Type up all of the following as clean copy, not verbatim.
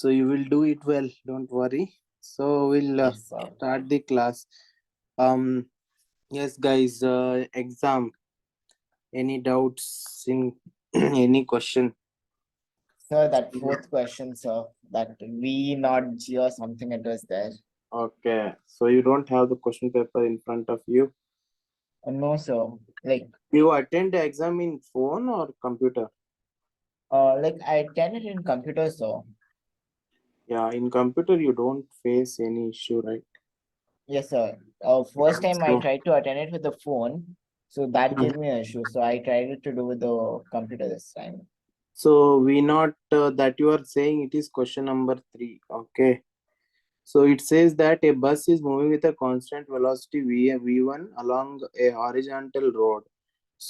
So you will do it well, don't worry. So we'll Yes, sir. start the class. Yes, guys, exam. Any doubts in any question? Sir, that fourth question, sir, that we not G or something, it was there. Okay, so you don't have the question paper in front of you. No, sir. You attend the exam in phone or computer? I attended in computer, sir. Yeah, in computer you don't face any issue, right? Yes, sir. First time I So, tried to attend it with the phone, so that gave me an issue. So I tried it to do with the computer this time. so we not that you are saying it is question number 3. Okay. So it says that a bus is moving with a constant velocity v1 along a horizontal road.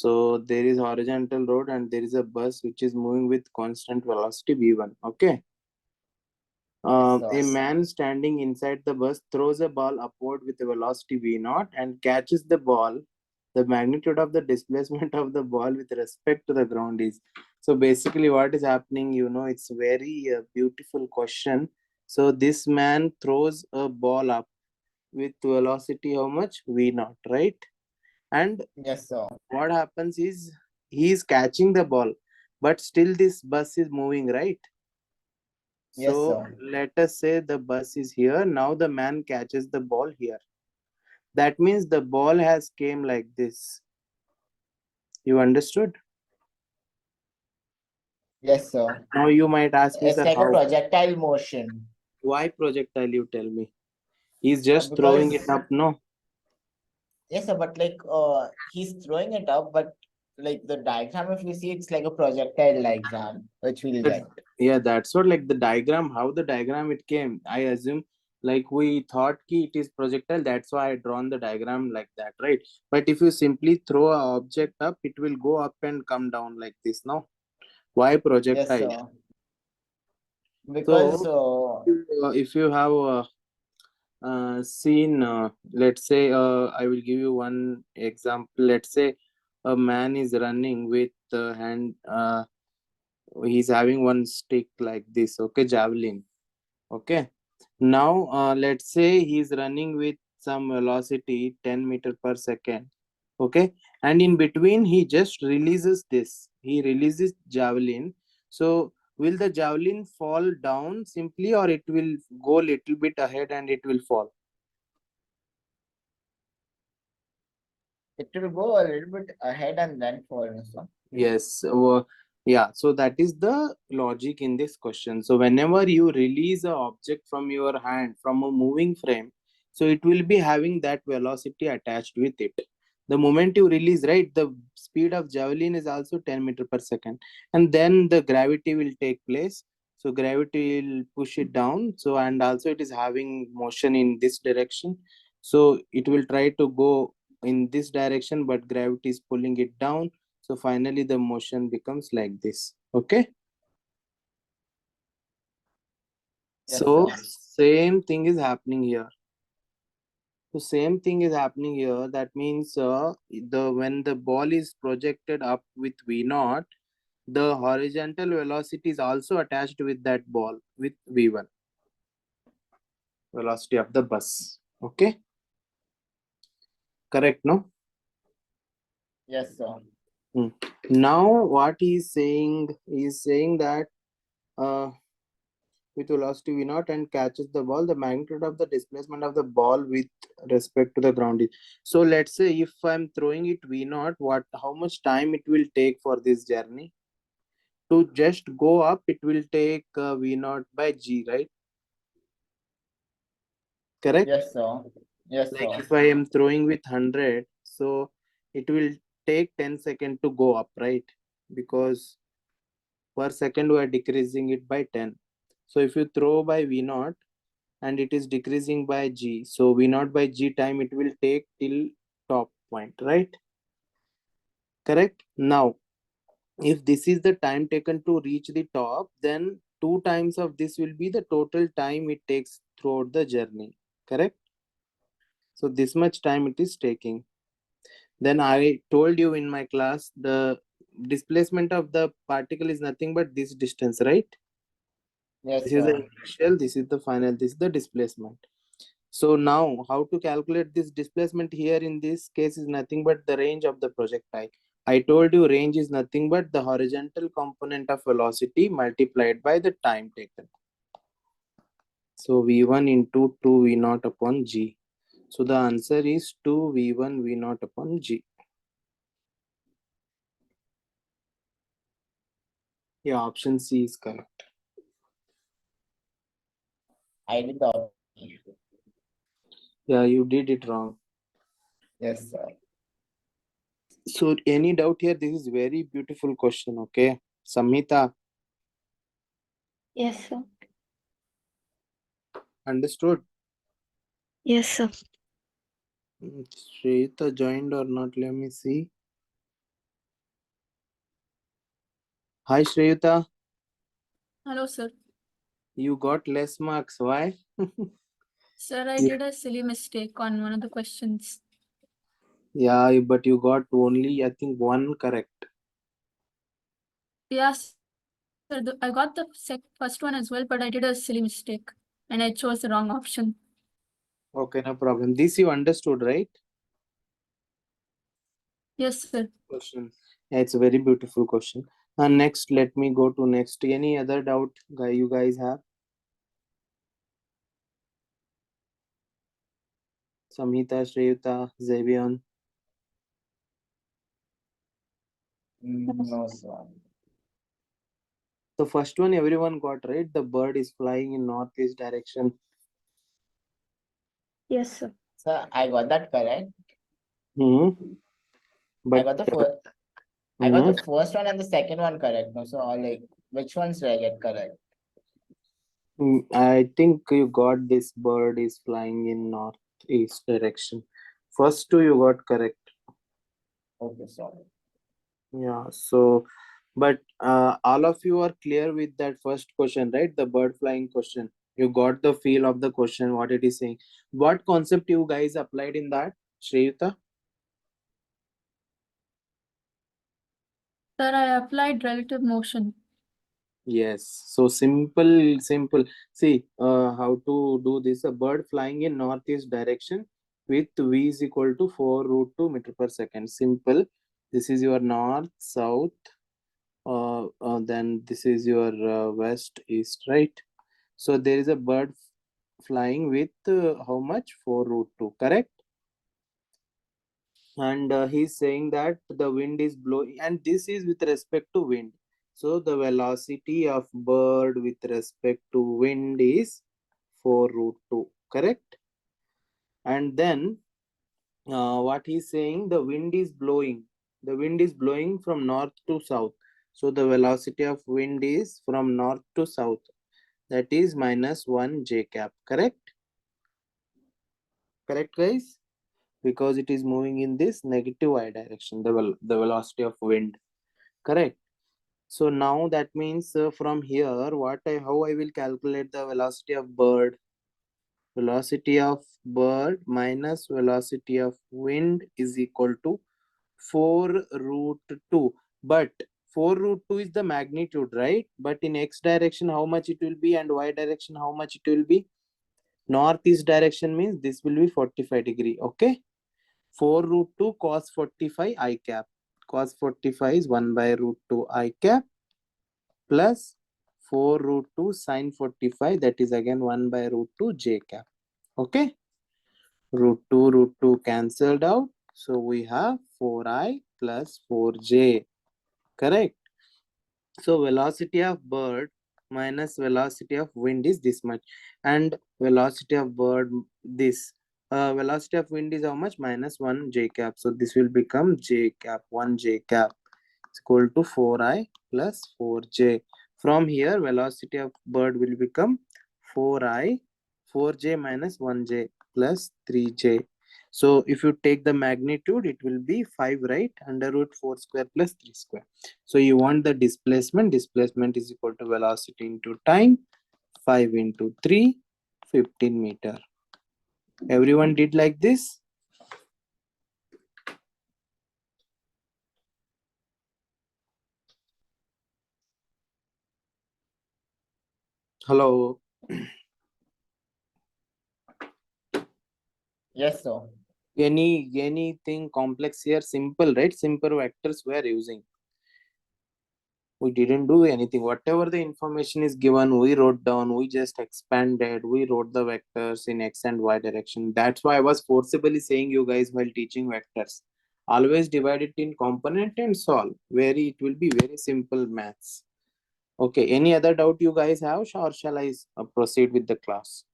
So there is horizontal road and there is a bus which is moving with constant velocity v1. Okay. Yes, sir. A man standing inside the bus throws a ball upward with a velocity v0 and catches the ball. The magnitude of the displacement of the ball with respect to the ground is. So basically, what is happening? It's very beautiful question. So this man throws a ball up with velocity how much v0, right? And Yes, sir. what happens is he is catching the ball, but still this bus is moving, right? Yes, So sir. let us say the bus is here. Now the man catches the ball here. That means the ball has came like this. You understood? Yes, sir. Now you might ask me, It's sir, like a how? projectile motion. Why projectile? You tell me. He's just throwing it Because up. No. yes, sir, but he's throwing it up, but like the diagram, if you see, it's like a projectile diagram, which we'll That- get. yeah, that's what like the diagram. How the diagram it came. I assume like we thought ki it is projectile. That's why I drawn the diagram like that, right? But if you simply throw a object up, it will go up and come down like this. No. Why Yes, projectile? sir. Because So if you have seen, let's say, I will give you one example. Let's say a man is running with hand, he's having one stick like this, okay, javelin. Okay. Now, let's say he's running with some velocity 10 meter per second. Okay. And in between, he just releases this. He releases javelin. So, will the javelin fall down simply or it will go little bit ahead and it will fall? it will go a little bit ahead and then fall. So Yes. Yeah. So that is the logic in this question. So whenever you release a object from your hand from a moving frame, so it will be having that velocity attached with it. The moment you release, right, the speed of javelin is also 10 meter per second, and then the gravity will take place. So gravity will push it down. So and also it is having motion in this direction. So it will try to go in this direction, but gravity is pulling it down, so finally the motion becomes like this. Okay. yes, So sir. same thing is happening here. So same thing is happening here. That means the when the ball is projected up with V naught, the horizontal velocity is also attached with that ball with V1, velocity of the bus. Okay. Correct, no? Yes, sir. Hmm. Now what he is saying that uh, with velocity v naught and catches the ball, the magnitude of the displacement of the ball with respect to the ground is. So let's say if I'm throwing it v naught, how much time it will take for this journey? To just go up, it will take v naught by g, right? Correct? Yes, sir. Yes, Like sir. if I am throwing with 100, so it will take 10 seconds to go up, right? Because per second we are decreasing it by 10. So if you throw by v naught, and it is decreasing by g, so v naught by g time it will take till top point, right? Correct. Now if this is the time taken to reach the top, then 2 times of this will be the total time it takes throughout the journey. Correct. So this much time it is taking. Then I told you in my class the displacement of the particle is nothing but this distance, right? Yes, This is the sir. initial, this is the final, this is the displacement. So now how to calculate this displacement here in this case is nothing but the range of the projectile. I told you range is nothing but the horizontal component of velocity multiplied by the time taken. So V1 into 2V0 upon G. So the answer is 2V1 V0 upon G. Yeah, option C is correct. I did the option. Yeah, you did it wrong. Yes, sir. So any doubt here? This is very beautiful question. Okay, Samhita, Yes, sir. understood? Yes, sir. Shreya joined or not? Let me see. Hi Shreya, Hello, sir. you got less marks. Why? Sir, I You- did a silly mistake on one of the questions. Yeah, but you got only I think one correct. Yes, sir, I got the first one as well, but I did a silly mistake and I chose the wrong option. Okay, no problem. This you understood, right? Yes, sir. Question. Yeah, it's a very beautiful question. And next, let me go to next. Any other doubt, guy? You guys have? Samhita, Shreyuta, Xavion. No, sir. The first one everyone got right. The bird is flying in northeast direction. Yes, sir. Sir, I got that correct. Hmm. I But got the first. I got the first one and the second one correct. No, so like which ones did I get correct? I think you got this bird is flying in northeast direction. First two you got correct. Okay, sorry. Yeah. So, but all of you are clear with that first question, right? The bird flying question. You got the feel of the question, what it is saying. What concept you guys applied in that, Shreyuta? Sir, I applied relative motion. Yes. So simple. See, how to do this. A bird flying in northeast direction with v is equal to 4 root 2 meter per second. Simple. This is your north, south. Then this is your west, east, right? So there is a bird flying with how much? 4 root 2, correct? And he's saying that the wind is blowing, and this is with respect to wind. So the velocity of bird with respect to wind is 4 root 2, correct? And then what he's saying, the wind is blowing. The wind is blowing from north to south. So the velocity of wind is from north to south. That is minus 1 j cap, correct? Correct, guys? Because it is moving in this negative y direction, the velocity of wind, correct? So now that means from here how I will calculate the velocity of bird? Velocity of bird minus velocity of wind is equal to 4 root 2. But 4 root 2 is the magnitude, right? But in x direction how much it will be, and y direction how much it will be? Northeast direction means this will be 45 degree. Okay, 4 root 2 cos 45 I cap. Cos 45 is 1 by root 2 I cap plus 4 root 2 sin 45, that is again 1 by root 2 j cap. Okay, root 2 cancelled out. So we have 4i plus 4j. Correct. So velocity of bird minus velocity of wind is this much, and velocity of bird this. Velocity of wind is how much? Minus 1 j cap. So this will become j cap, 1 j cap is equal to 4i plus 4j. From here, velocity of bird will become 4i, 4j minus 1j plus 3j. So if you take the magnitude, it will be 5, right? Under root 4 square plus 3 square. So you want the displacement. Displacement is equal to velocity into time. 5 into 3, 15 meter. Everyone did like this? Hello. Yes, sir. Anything complex here? Simple, right? Simple vectors we are using. We didn't do anything. Whatever the information is given, we wrote down. We just expanded. We wrote the vectors in x and y direction. That's why I was forcibly saying you guys while teaching vectors. Always divide it in component and solve. It will be very simple maths. Okay. Any other doubt you guys have, or shall I proceed with the class?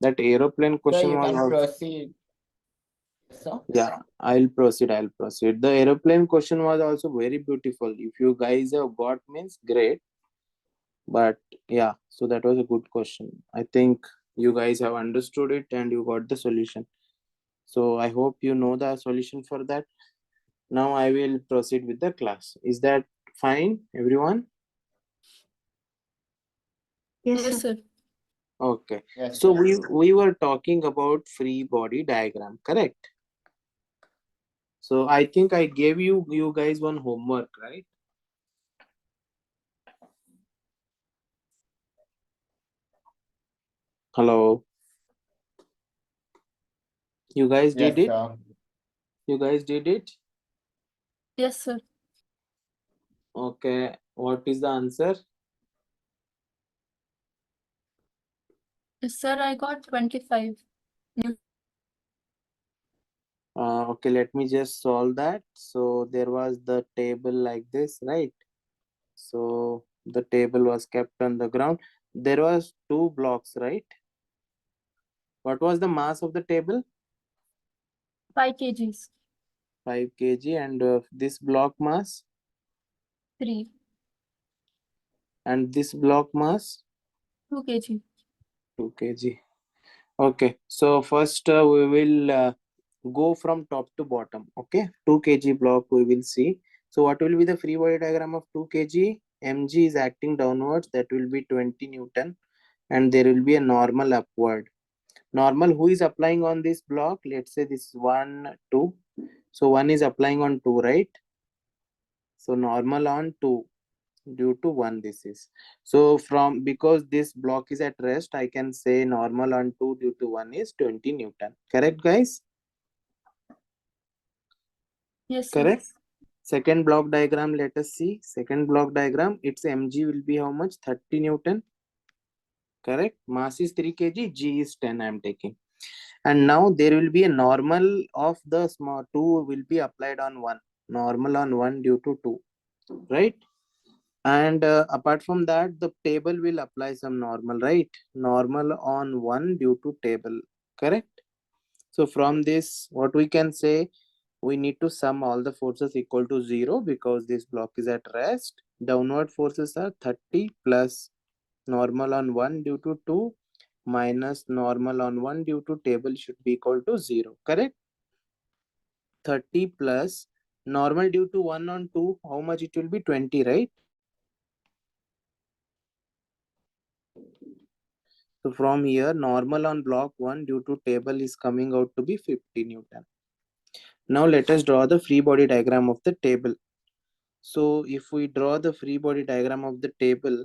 That aeroplane So question you was can also. proceed. So Yeah, I'll proceed. I'll proceed. The aeroplane question was also very beautiful. If you guys have got means great. But yeah, so that was a good question. I think you guys have understood it and you got the solution. So I hope you know the solution for that. Now I will proceed with the class. Is that fine, everyone? Yes, Yes, sir. sir. Okay. yes, So sir. we were talking about free body diagram, correct? So I think I gave you guys one homework, right? Hello. You guys did Yes, it? sir. You guys did it? Yes, sir. Okay. What is the answer? Yes, sir. I got 25. Okay, let me just solve that. So there was the table like this, right? So the table was kept on the ground. There was two blocks, right? What was the mass of the table? 5 kgs. 5 kg. And this block mass 3. and this block mass 2 kg. 2 kg. Okay, so first we will go from top to bottom. Okay, 2 kg block we will see. So what will be the free body diagram of 2 kg? Mg is acting downwards, that will be 20 Newton, and there will be a normal upward. Normal who is applying on this block? Let's say this 1, 2. So 1 is applying on 2, right? So normal on 2 due to 1 this is. So from because this block is at rest, I can say normal on 2 due to 1 is 20 Newton. Correct, guys? Yes, sir. Correct. Second block diagram, let us see. Second block diagram, its mg will be how much? 30 Newton. Correct. Mass is 3 kg, g is 10 I am taking. And now there will be a normal of the small 2 will be applied on 1. Normal on 1 due to 2. Right. And apart from that, the table will apply some normal, right? Normal on 1 due to table. Correct. So from this, what we can say, we need to sum all the forces equal to 0 because this block is at rest. Downward forces are 30 plus normal on 1 due to 2 minus normal on 1 due to table should be equal to 0. Correct? 30 plus normal due to 1 on 2, how much it will be? 20, right? So from here, normal on block 1 due to table is coming out to be 50 Newton. Now let us draw the free body diagram of the table. So if we draw the free body diagram of the table,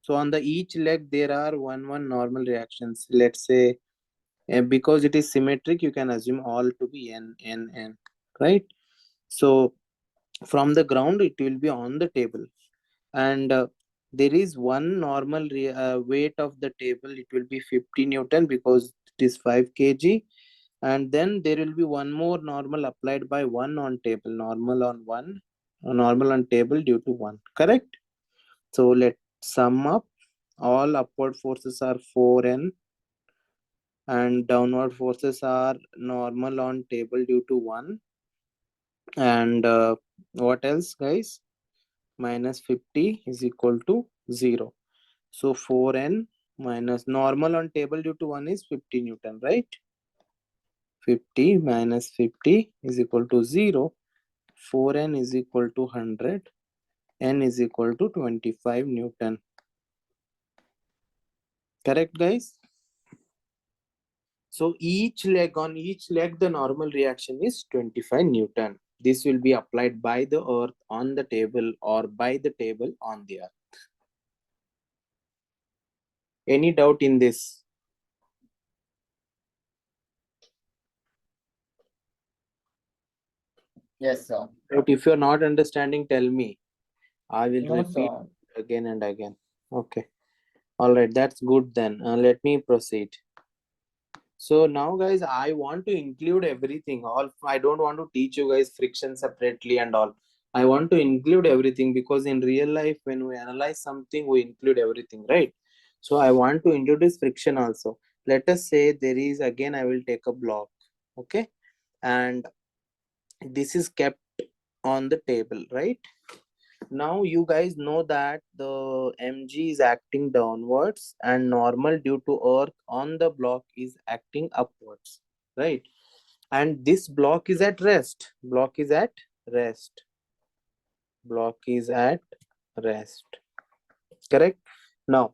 so on the each leg there are one normal reactions. Let's say because it is symmetric, you can assume all to be n, right? So from the ground it will be on the table, and there is one normal weight of the table. It will be 50 Newton because it is 5 kg, and then there will be one more normal applied by 1 on table, normal on 1, normal on table due to 1. Correct. So let's sum up. All upward forces are 4n and downward forces are normal on table due to 1. And what else, guys? Minus 50 is equal to 0. So 4n minus normal on table due to 1 is 50 Newton, right? 50 minus 50 is equal to 0. 4n is equal to 100. N is equal to 25 Newton. Correct, guys? So on each leg, the normal reaction is 25 Newton. this will be applied by the earth on the table or by the table on the earth. Any doubt in this? Yes, sir. But if you're not understanding, tell me. I will No, repeat sir. again and again. Okay. All right. That's good then. Let me proceed. So now, guys, I want to include everything. I don't want to teach you guys friction separately and all. I want to include everything because in real life, when we analyze something, we include everything, right? So I want to introduce friction also. Let us say there is, again, I will take a block, okay? And this is kept on the table, right? Now you guys know that the mg is acting downwards and normal due to earth on the block is acting upwards, right? And this block is at rest. Block is at rest. Block is at rest. Correct? Now,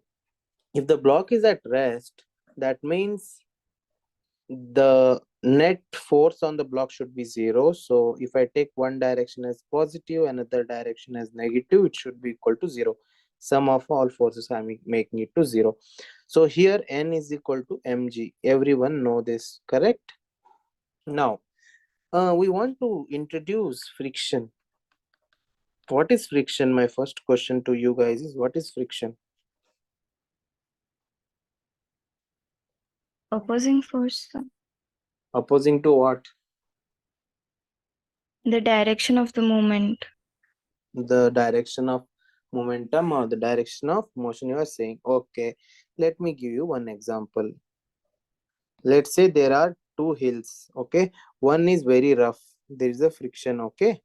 if the block is at rest, that means the net force on the block should be 0. So if I take one direction as positive, another direction as negative, it should be equal to 0. Sum of all forces, I'm making it to 0. So here N is equal to mg. Everyone know this, correct? Now, we want to introduce friction. What is friction? My first question to you guys is, what is friction? Opposing force, sir. Opposing to what? The direction of the movement. The direction of momentum or the direction of motion you are saying. Okay, let me give you one example. Let's say there are two hills, okay? One is very rough, there is a friction, okay?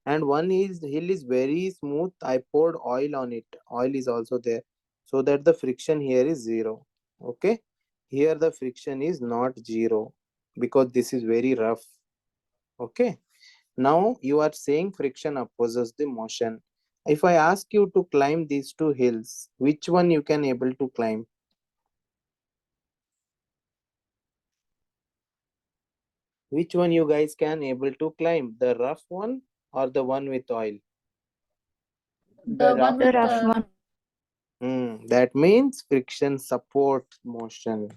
And one is hill is very smooth. I poured oil on it. Oil is also there, so that the friction here is 0. Okay, here the friction is not 0 because this is very rough. Okay, now you are saying friction opposes the motion. If I ask you to climb these two hills, which one you can able to climb? Which one you guys can able to climb? The rough one or the one with oil? The rough The rough one. That means friction supports motion.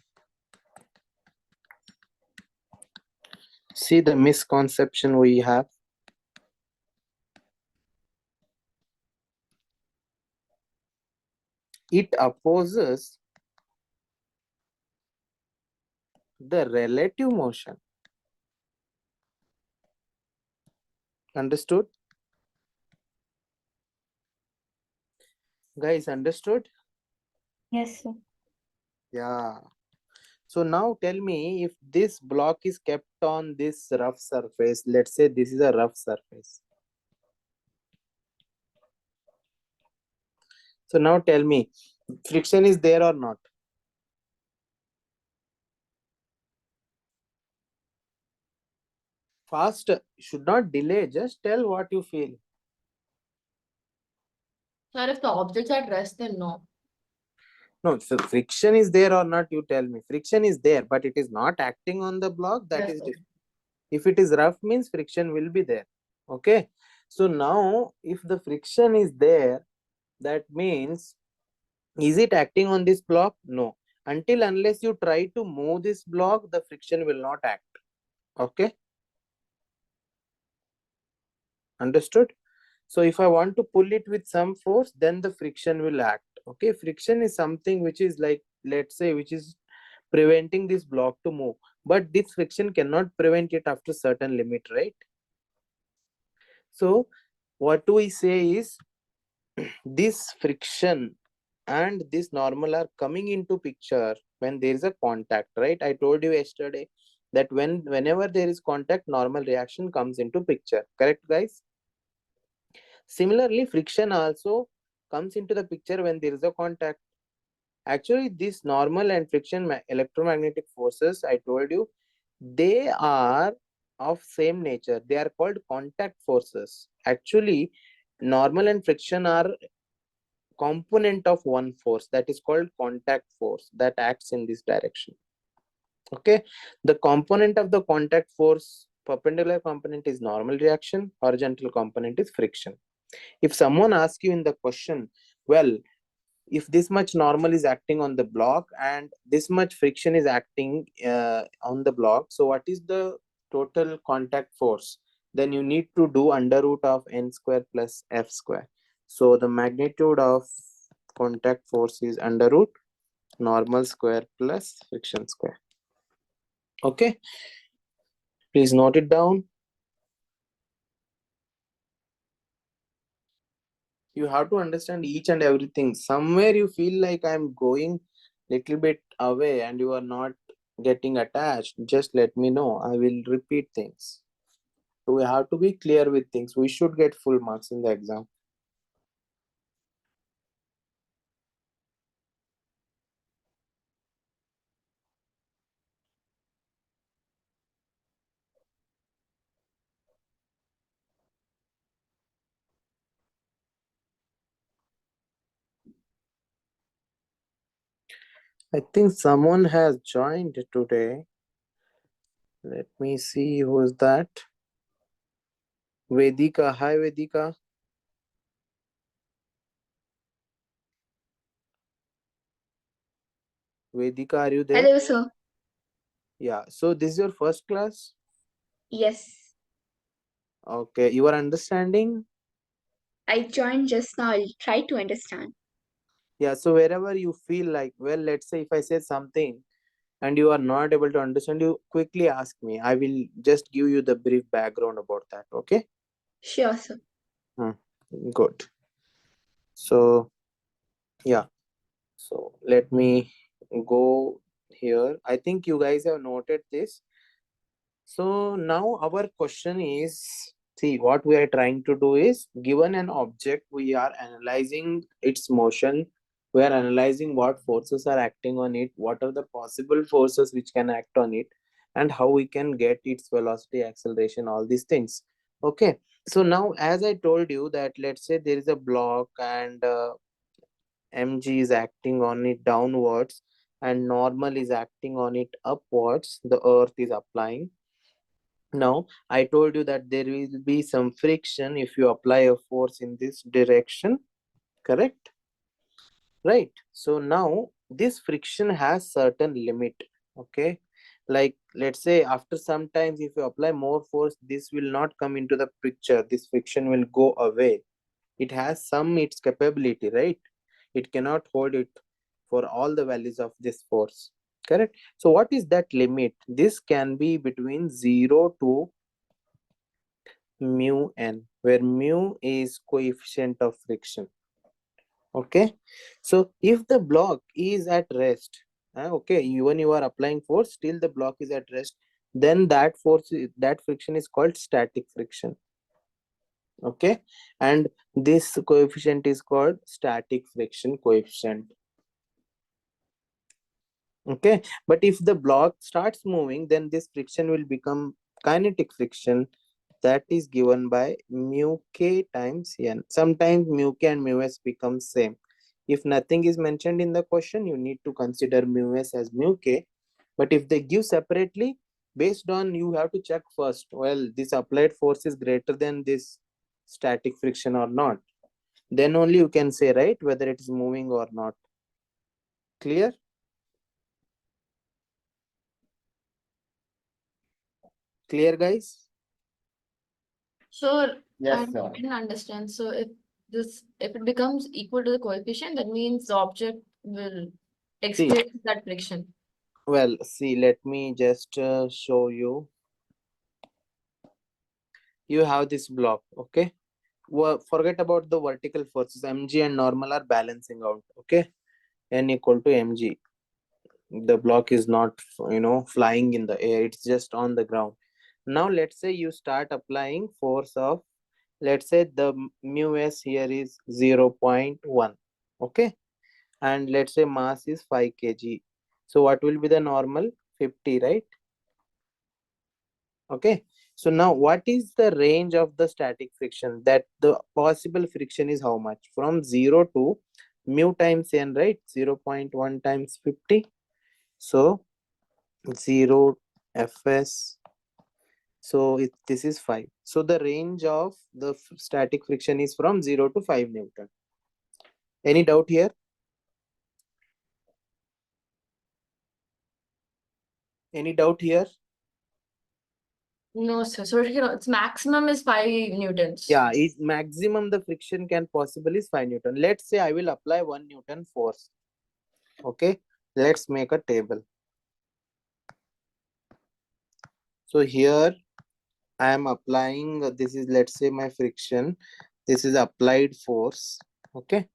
See the misconception we have. It opposes the relative motion. Understood? Guys, understood? Yes, sir. Yeah. So now tell me, if this block is kept on this rough surface, let's say this is a rough surface. So now tell me, friction is there or not? Fast, should not delay, just tell what you feel. Sir, if the object's at rest, then no. No, so friction is there or not, you tell me. Friction is there, but it is not acting on the block, that Yes, is sir. different. If it is rough, means friction will be there. Okay, so now if the friction is there, that means, is it acting on this block? No. Until unless you try to move this block, the friction will not act. Okay, understood? So if I want to pull it with some force, then the friction will act. Okay, friction is something which is like, let's say, which is preventing this block to move, but this friction cannot prevent it after certain limit, right? So what we say is, this friction and this normal are coming into picture when there is a contact, right? I told you yesterday that whenever there is contact, normal reaction comes into picture, correct guys? Similarly, friction also comes into the picture when there is a contact. Actually, this normal and friction electromagnetic forces, I told you, they are of same nature. They are called contact forces. Actually, normal and friction are component of one force, that is called contact force, that acts in this direction. Okay, the component of the contact force perpendicular component is normal reaction, horizontal component is friction. If someone asks you in the question, well, if this much normal is acting on the block and this much friction is acting on the block, so what is the total contact force? Then you need to do under root of n square plus f square. So the magnitude of contact force is under root normal square plus friction square. Okay, please note it down. You have to understand each and everything. Somewhere you feel like I'm going little bit away and you are not getting attached, just let me know. I will repeat things. So we have to be clear with things. We should get full marks in the exam. I think someone has joined today. Let me see who is that. Vedika. Hi, Vedika. Vedika, are you there? Hello, sir. Yeah. So this is your first class? Yes, Okay. You are understanding? I joined just now. I'll try to understand. Yeah. So wherever you feel like, well, let's say if I say something and you are not able to understand, you quickly ask me. I will just give you the brief background about that. Okay? Sure, sir. Good. So, yeah. So let me go here. I think you guys have noted this. So now our question is, see, what we are trying to do is, given an object, we are analyzing its motion. We are analyzing what forces are acting on it, what are the possible forces which can act on it, and how we can get its velocity, acceleration, all these things. Okay. So now, as I told you that, let's say there is a block and mg is acting on it downwards and normal is acting on it upwards, the earth is applying. Now I told you that there will be some friction if you apply a force in this direction, correct? Right. So now this friction has certain limit. Okay, like let's say after some times if you apply more force, this will not come into the picture, this friction will go away. It has some its capability, right? It cannot hold it for all the values of this force, correct? So what is that limit? This can be between 0 to mu n, where mu is coefficient of friction. Okay, so if the block is at rest, okay, even you are applying force, still the block is at rest, then that force that friction is called static friction. Okay, and this coefficient is called static friction coefficient. Okay, but if the block starts moving, then this friction will become kinetic friction, that is given by mu k times n. Sometimes mu k and mu s become same. If nothing is mentioned in the question, you need to consider mu s as mu k. But if they give separately, based on, you have to check first, well, this applied force is greater than this static friction or not. Then only you can say, right, whether it is moving or not. Clear? Clear, guys? So Yes, I sir. didn't understand. So if it becomes equal to the coefficient, that means the object will experience that friction. Well, see, let me just show you. You have this block, okay? Well, forget about the vertical forces. Mg and normal are balancing out, okay? N equal to mg. The block is not, flying in the air. It's just on the ground. Now, let's say you start applying force of, let's say the mu s here is 0.1, okay? And let's say mass is 5 kg. So what will be the normal? 50, right? Okay, so now what is the range of the static friction? That the possible friction is how much? From 0 to mu times n, right? 0.1 times 50. So 0 fs So this is 5. So the range of the static friction is from 0 to 5 Newton. Any doubt here? Any doubt here? No, sir. So its maximum is 5 newtons. Yeah, maximum the friction can possibly is 5 Newton. Let's say I will apply 1 Newton force. Okay, let's make a table. So here I am applying, this is, let's say, my friction. This is applied force. Okay.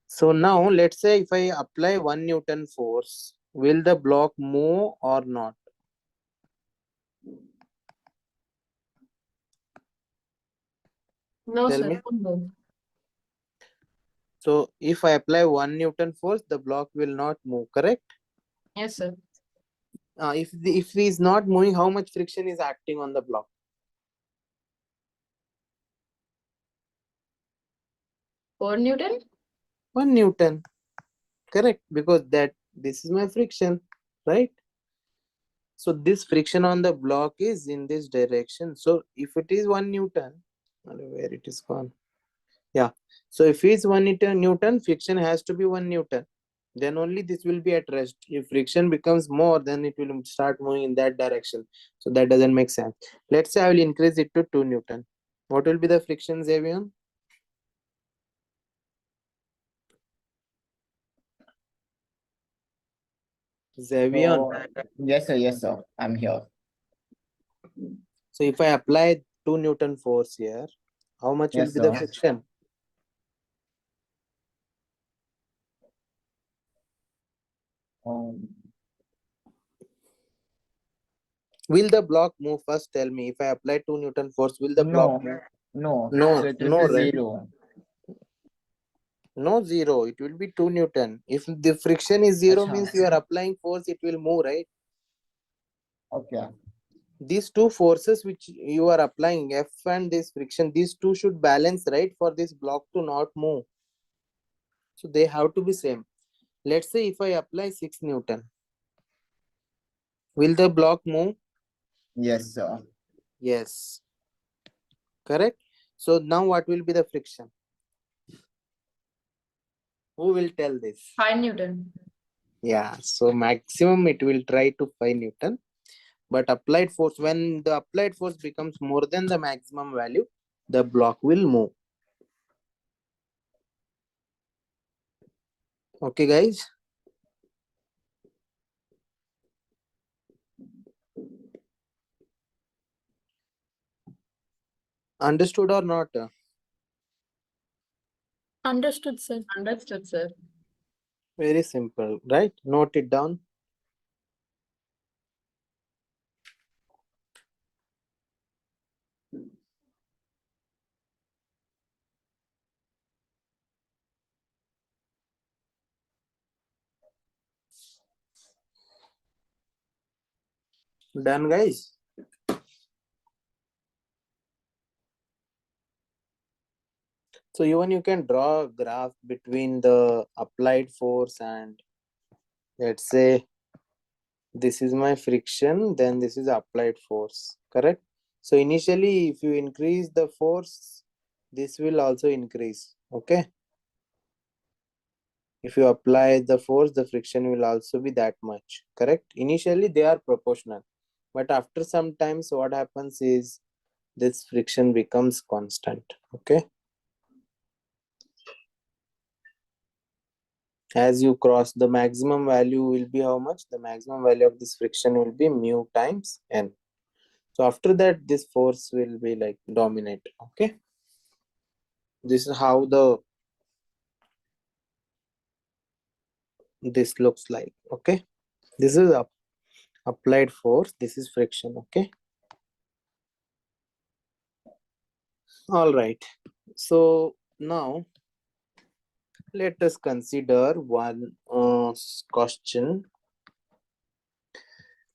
So now let's say if I apply 1 Newton force, will the block move or not? No, Tell sir. me. Won't move. So if I apply 1 Newton force, the block will not move, correct? Yes, sir. If he is not moving, how much friction is acting on the block? 4 newton? 1 Newton, correct? Because this is my friction, right? So this friction on the block is in this direction. So if it is 1 Newton, where it is gone? Yeah. So if it's 1 Newton, friction has to be 1 Newton. Then only this will be at rest. If friction becomes more, then it will start moving in that direction. So that doesn't make sense. Let's say I will increase it to 2 Newton. What will be the friction, Xavier? Xavier. Yes, sir. I'm here. So if I apply 2 Newton force here, how much will Yes, be the sir. friction? Um, Will the block move? First tell me. If I apply 2 Newton force, will the block move? no. No, So it will no, be right? 0. No, 0. It will be 2 Newton. If the friction is 0, Acha. means you are applying force, it will move, right? Okay. These two forces which you are applying, F and this friction, these two should balance, right? For this block to not move. So they have to be same. Let's say if I apply 6 Newton, will the block move? Yes, sir. Yes. Correct? So now what will be the friction? Who will tell this? 5 newton. Yeah, so maximum it will try to 5 Newton. But applied force, when the applied force becomes more than the maximum value, the block will move. Okay, guys. Understood or not? Understood, sir. Understood, sir. Very simple, right? Note it down. Done, guys. So even you can draw a graph between the applied force and, let's say, this is my friction, then this is applied force, correct? So initially, if you increase the force, this will also increase, okay? If you apply the force, the friction will also be that much, correct? Initially, they are proportional. But after some time, so what happens is this friction becomes constant, okay? As you cross, the maximum value will be how much? The maximum value of this friction will be mu times n. So after that, this force will be like dominate, okay? This is how this looks like, okay? This is applied force, this is friction, okay? All right. So now let us consider one question.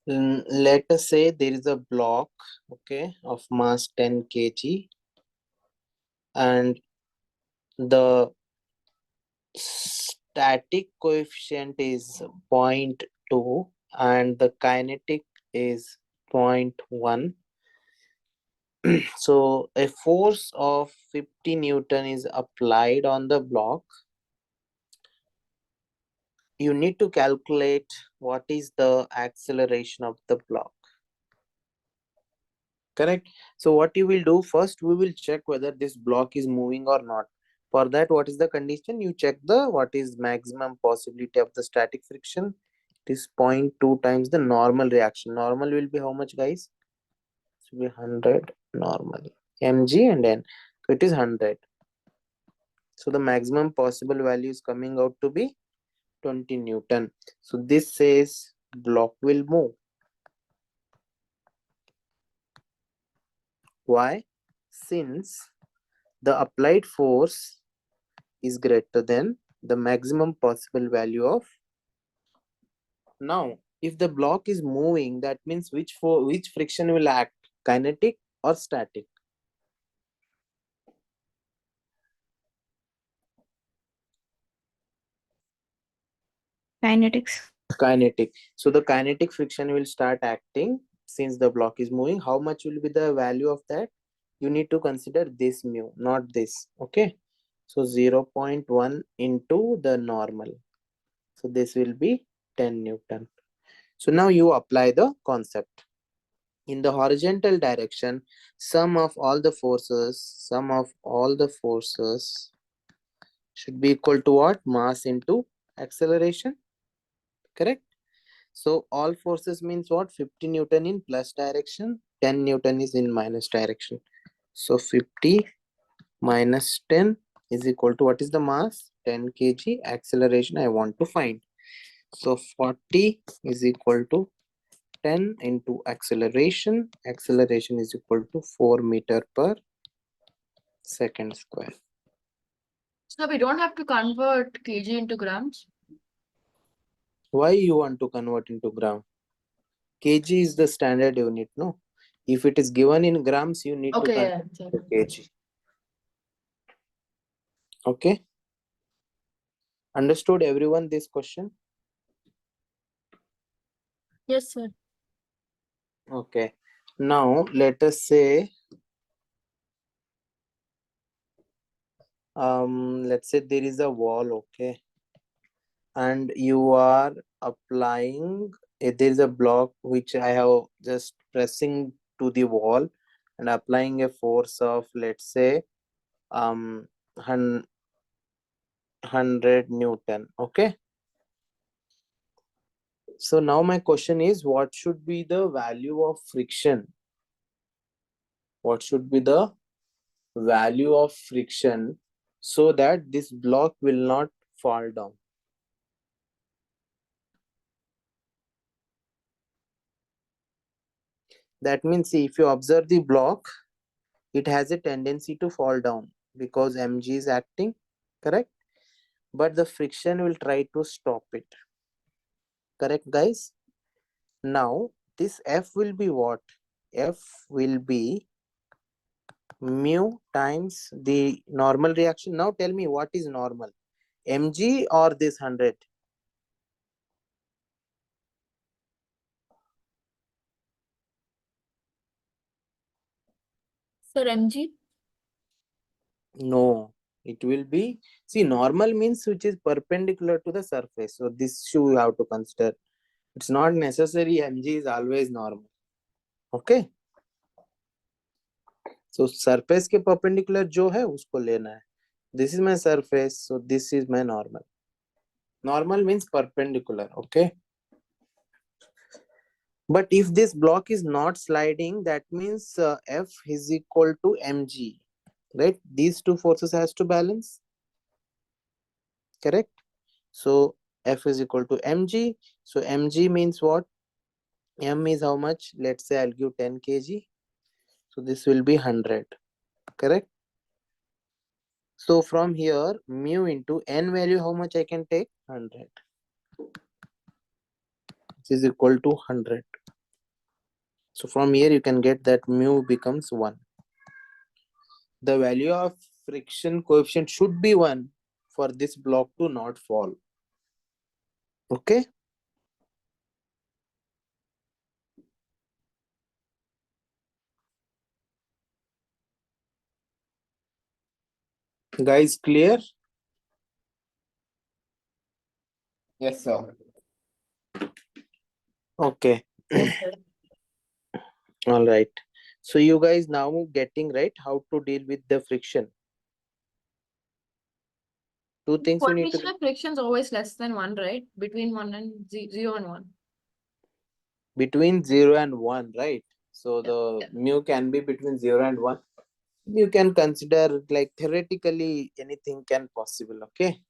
Let us say there is a block, okay, of mass 10 kg, and the static coefficient is 0.2 and the kinetic is 0.1. So a force of 50 Newton is applied on the block. You need to calculate what is the acceleration of the block. Correct. So what you will do first, we will check whether this block is moving or not. For that, what is the condition? You check the what is maximum possibility of the static friction. It is 0.2 times the normal reaction. Normal will be how much, guys? It will be 100 normal. Mg and N. So it is 100. So the maximum possible value is coming out to be 20 Newton. So this says block will move. Why? Since the applied force is greater than the maximum possible value of. Now, if the block is moving, that means which friction will act? Kinetic or static? Kinetics. Kinetic. So the kinetic friction will start acting since the block is moving. How much will be the value of that? You need to consider this mu, not this. Okay. So 0.1 into the normal. So this will be 10 Newton. So now you apply the concept. In the horizontal direction, sum of all the forces should be equal to what? Mass into acceleration. Correct? So all forces means what? 50 Newton in plus direction, 10 Newton is in minus direction. So 50 minus 10 is equal to what is the mass? 10 kg. Acceleration I want to find. So 40 is equal to 10 into acceleration. Acceleration is equal to 4 meter per second square. So we don't have to convert kg into grams. Why you want to convert into gram? Kg is the standard unit, no? If it is given in grams, you need to Okay, convert yeah. to kg. Okay? Understood everyone this question? Yes, sir. Okay. Now let us say let's say there is a wall, okay, and you are applying there is a block which I have just pressing to the wall and applying a force of, let's say, 100 Newton. Okay, so now my question is, what should be the value of friction? What should be the value of friction so that this block will not fall down? That means, see, if you observe the block, it has a tendency to fall down because mg is acting, correct? But the friction will try to stop it. Correct, guys? Now, this F will be what? F will be mu times the normal reaction. Now tell me, what is normal? Mg or this 100? Sir, mg. No, it will be, see, normal means which is perpendicular to the surface. So this you have to consider. It's not necessary mg is always normal. Okay. So surface के perpendicular जो है उसको लेना है. This is my surface, so this is my normal. Normal means perpendicular, okay? But if this block is not sliding, that means F is equal to mg, right? These two forces has to balance, correct? So F is equal to mg. So mg means what? M is how much? Let's say I'll give 10 kg. So this will be 100, correct? So from here, mu into n value, how much I can take? 100. This is equal to 100. So from here, you can get that mu becomes 1. The value of friction coefficient should be 1 for this block to not fall. Okay. Guys, clear? Yes, sir. Okay. Yes, sir. All right. So you guys now getting right how to deal with the friction. Two things you need to Coefficient of friction is always less than 1, right? Between 1 and 0 and 1. between 0 and 1, right? So Yeah. the mu can be between 0 and 1. You can consider like theoretically anything can possible, okay?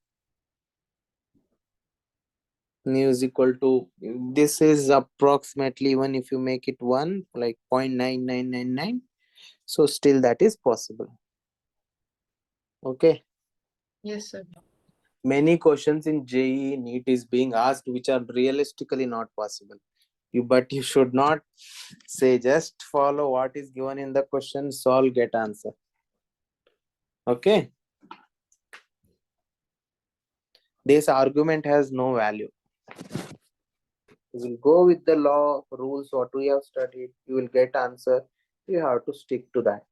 Mu is equal to, this is approximately, even if you make it 1, like 0.9999, so still that is possible, okay? Yes, sir. Many questions in JEE NEET is being asked which are realistically not possible. But you should not say, just follow what is given in the question, solve, get answer, okay? This argument has no value. You will go with the law, rules, what we have studied, you will get answer. You have to stick to that.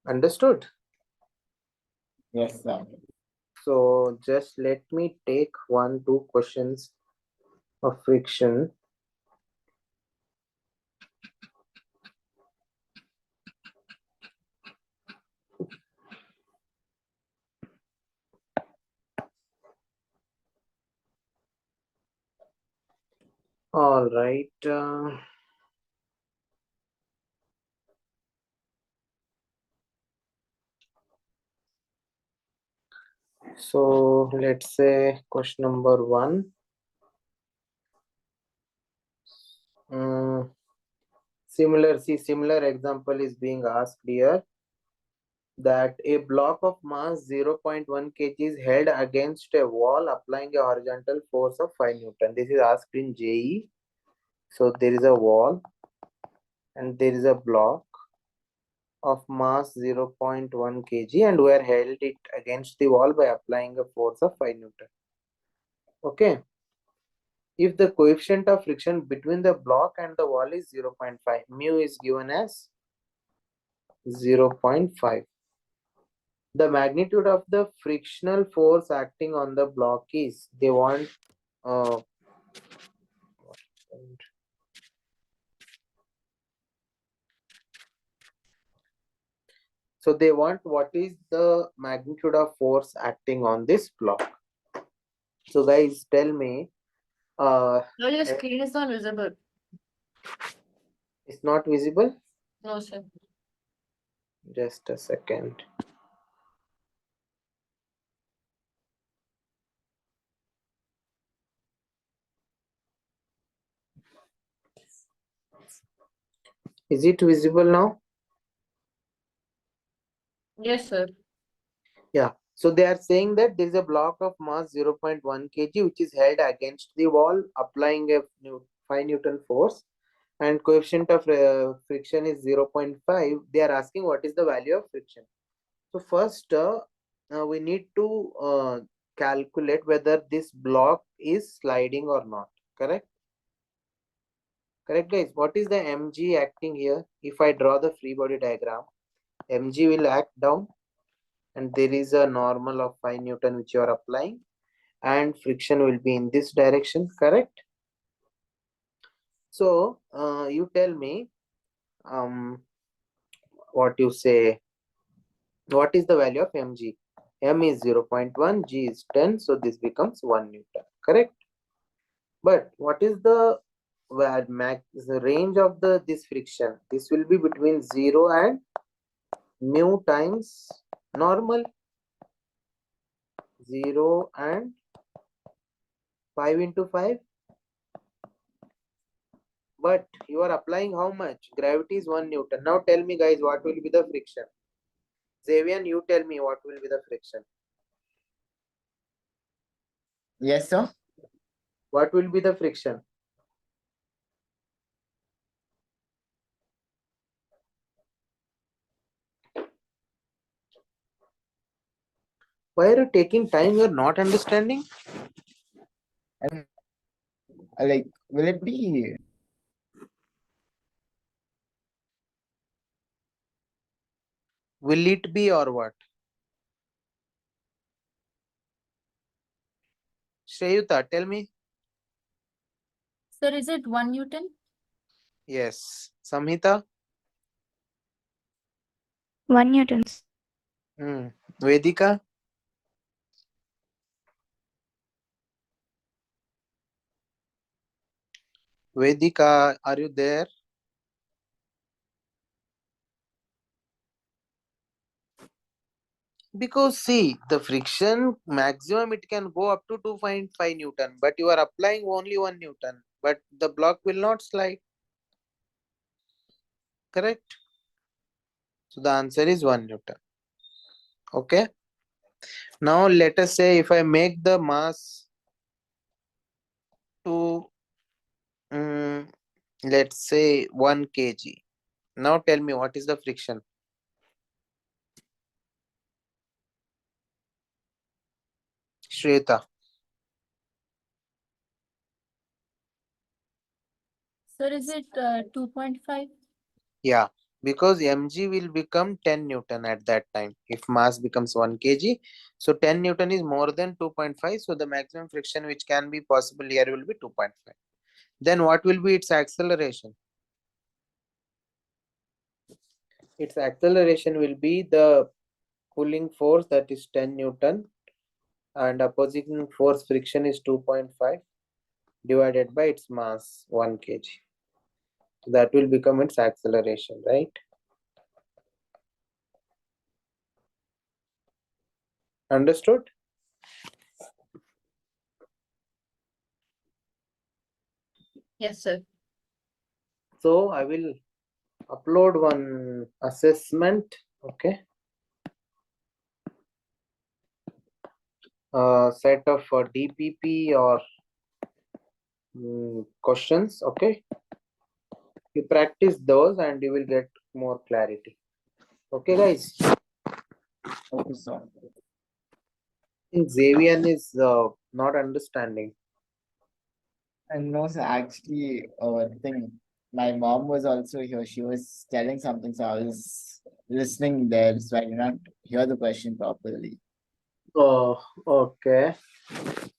Understood? Yes, sir. So just let me take 1-2 questions of friction. All right. So let's say question number 1. Similar example is being asked here, that a block of mass 0.1 kg is held against a wall applying a horizontal force of 5 Newton. This is asked in JEE. So there is a wall and there is a block of mass 0.1 kg and we are held it against the wall by applying a force of 5 Newton. Okay. If the coefficient of friction between the block and the wall is 0.5, mu is given as 0.5. The magnitude of the frictional force acting on the block is, they want so they want what is the magnitude of force acting on this block. So guys, tell me, No, your screen is not visible. it's not visible. No, sir. Just a second. Is it visible now? Yes, sir. Yeah. So they are saying that there is a block of mass 0.1 kg which is held against the wall applying a 5 Newton force and coefficient of friction is 0.5. They are asking what is the value of friction. So first we need to calculate whether this block is sliding or not. Correct? Correct, guys. What is the mg acting here? If I draw the free body diagram, mg will act down and there is a normal of 5 Newton which you are applying and friction will be in this direction. Correct? So you tell me what you say, what is the value of mg? M is 0.1, G is 10, so this becomes 1 Newton, correct? But what is the range of this friction? This will be between 0 and mu times normal, 0 and 5 into 5. But you are applying how much? Gravity is 1 Newton. Now tell me guys, what will be the friction? Xavier, you tell me what will be the friction. Yes, sir. What will be the friction? Why are you taking time? You are not understanding? And like, will it be Will it be or what? Shreyuta, tell me. Sir, is it 1 Newton? Yes. Samhita? 1 Newton. Vedika? Vedika, are you there? Because see, the friction maximum it can go up to 2.5 Newton, but you are applying only 1 Newton, but the block will not slide. Correct? So the answer is 1 Newton. Okay. Now let us say if I make the mass to let's say 1 kg. Now tell me what is the friction? Shweta. Sir, is it 2.5? Yeah, because mg will become 10 Newton at that time if mass becomes 1 kg. So 10 Newton is more than 2.5. So the maximum friction which can be possible here will be 2.5. Then what will be its acceleration? Its acceleration will be the pulling force, that is 10 Newton, and opposing force friction is 2.5 divided by its mass 1 kg. So that will become its acceleration, right? Understood? Yes, sir. So I will upload one assessment. Okay. Set of DPP or questions. Okay. You practice those and you will get more clarity. Okay, guys. Okay, sir. I think Xavier is not understanding. And no, sir, actually, thing, my mom was also here. She was telling something, so I was listening there, so I did not hear the question properly. Oh, okay.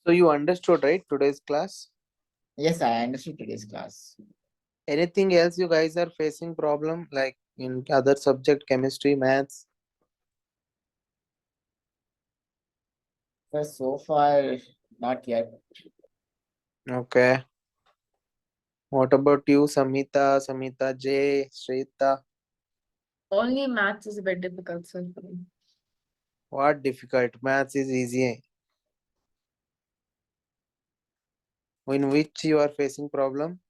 So you understood, right? Today's class. Yes, I understood today's class. Anything else you guys are facing problem like in other subject, chemistry, maths? So far, not yet. Okay. What about you, Samhita, Samhita J, Shrita? Only maths is a bit difficult, sir, for me. What difficult? Maths is easy. In which you are facing problem?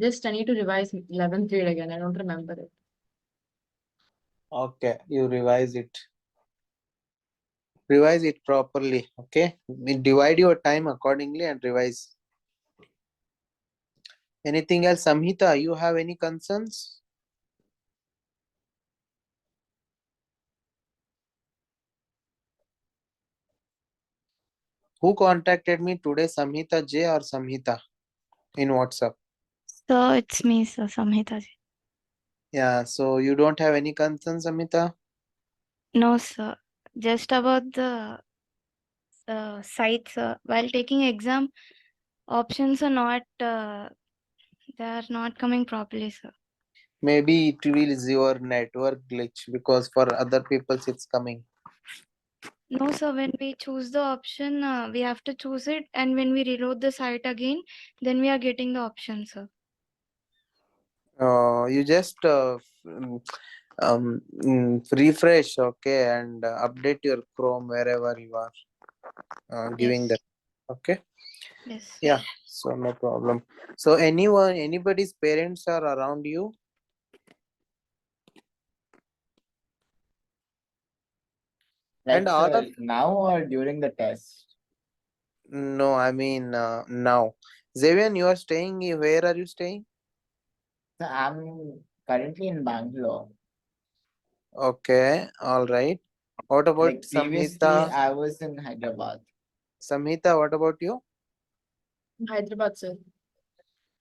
Just I need to revise 11th grade again. I don't remember it. Okay, you revise it. Revise it properly. Okay, divide your time accordingly and revise. Anything else, Samhita? You have any concerns? Who contacted me today, Samhita J or Samhita in WhatsApp? So it's me, sir, Samhita. Yeah, so you don't have any concerns, Samhita? No, sir. Just about the sites. While taking exam, options are not, they are not coming properly, sir. Maybe it is your network glitch because for other people it's coming. No, sir. When we choose the option, we have to choose it. And when we reload the site again, then we are getting the option, sir. You just refresh, okay, and update your Chrome wherever you are giving Yes. that. Okay. Yes. Yeah. So no problem. So anybody's parents are around you? Like, And all sir, of now or during the test? no, I mean now. Xavier, you are staying. Where are you staying? So I'm currently in Bangalore. Okay. All right. What about Like previously, Samhita? I was in Hyderabad. Samhita, what about you? Hyderabad, sir.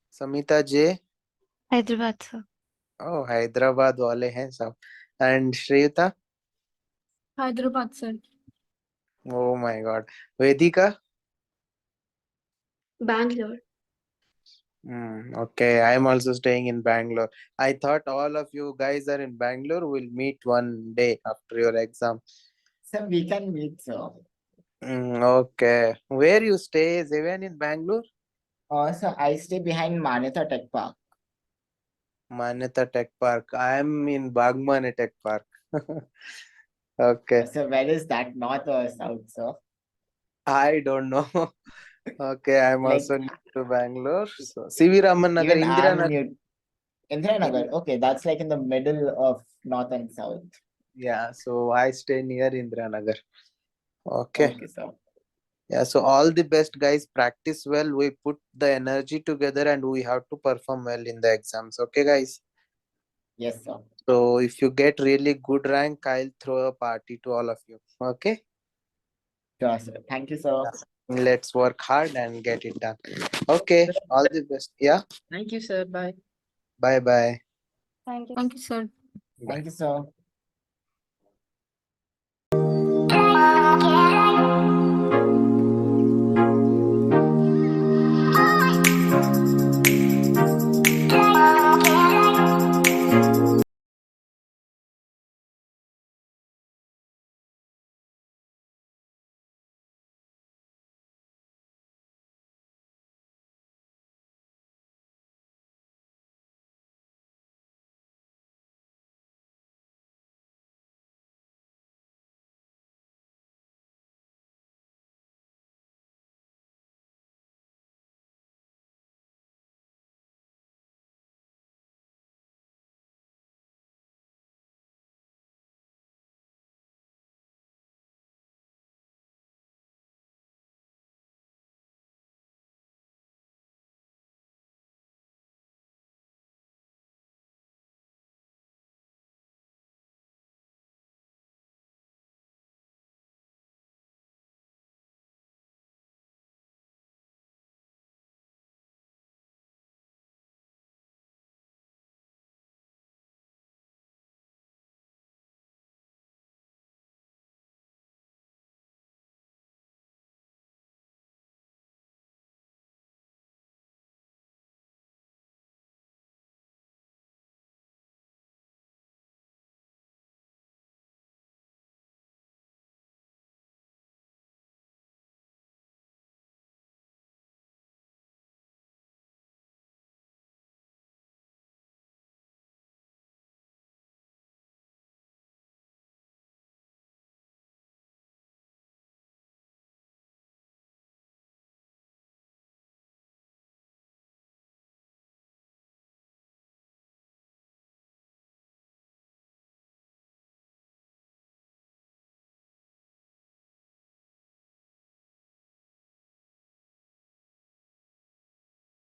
Samhita J. Hyderabad, sir. Oh, Hyderabad wale hain sab. And Shreyata? Hyderabad, sir. Oh my God. Vedika? Bangalore. Okay, I'm also staying in Bangalore. I thought all of you guys are in Bangalore. We'll meet one day after your exam. So we can meet, sir. Okay. Where you stay? Is even in Bangalore? So I stay behind Manita Tech Park. Manyata Tech Park. I'm in Bagmane Tech Park. Okay. So where is that, north or south, sir? I don't know. Okay, I'm Like also new to Bangalore. So CV Raman Nagar, even Indira I'm Nagar. new. Indiranagar. Okay, that's like in the middle of north and south. Yeah, so I stay near Indira Nagar. Okay. Okay, sir. Yeah, so all the best guys, practice well. We put the energy together and we have to perform well in the exams. Okay, guys. Yes, sir. So if you get really good rank, I'll throw a party to all of you. Okay. Sure, sir. Thank you, sir. Let's work hard and get it done. Okay. All the best. Yeah. Thank you, sir. Bye. Bye bye. Thank you. Thank you, sir. Bye. Thank you, sir.